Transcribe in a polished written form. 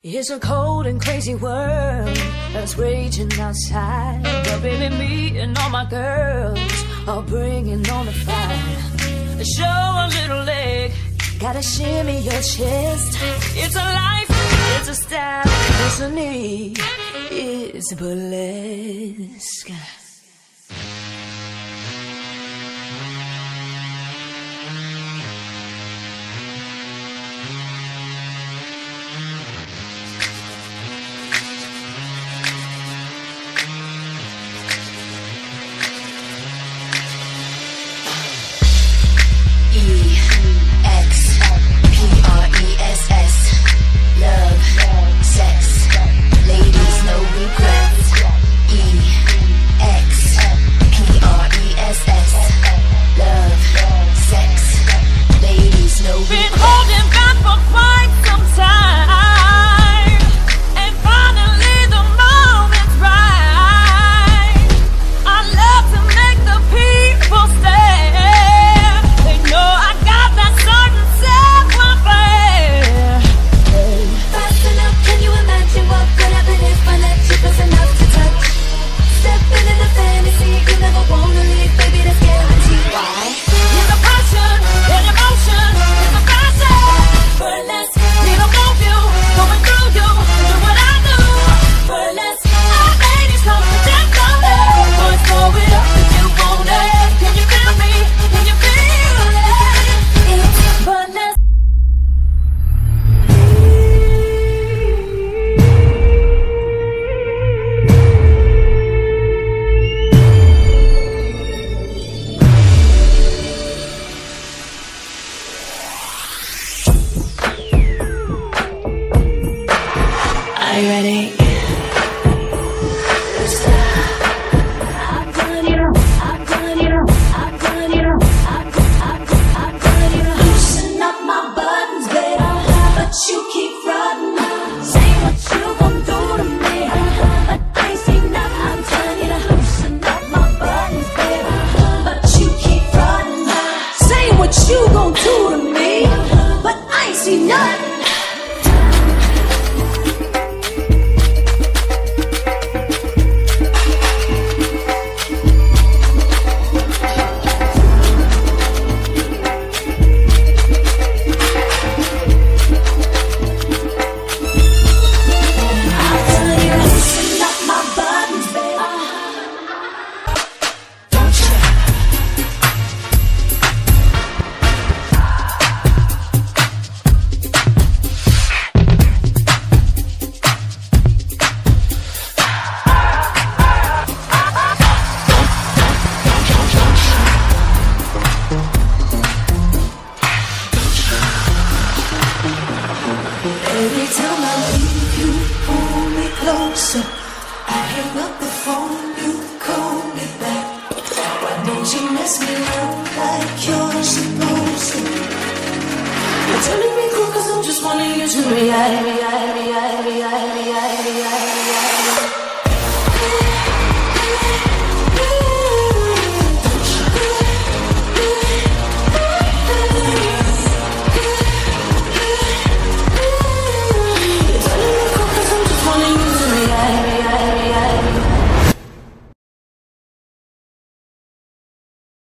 It's a cold and crazy world that's raging outside, but baby, me and all my girls are bringing on the fire. Show a little leg, gotta shimmy your chest. It's a life, it's a style, it's a need, it's burlesque. Are you ready? Loosen up my buttons, baby, but you keep frontin'. Say what you gon' do to me, but I ain't seen nothing. I'm telling you to loosen up my buttons, baby, but you keep frontin'. Say what you gon' do to me, but I ain't seen nothing. Every time I leave you, pull me closer. I hang up the phone, you call me back. Why don't you mess me around like you're supposed to? You're telling me cool 'cause I'm just wanting you to react.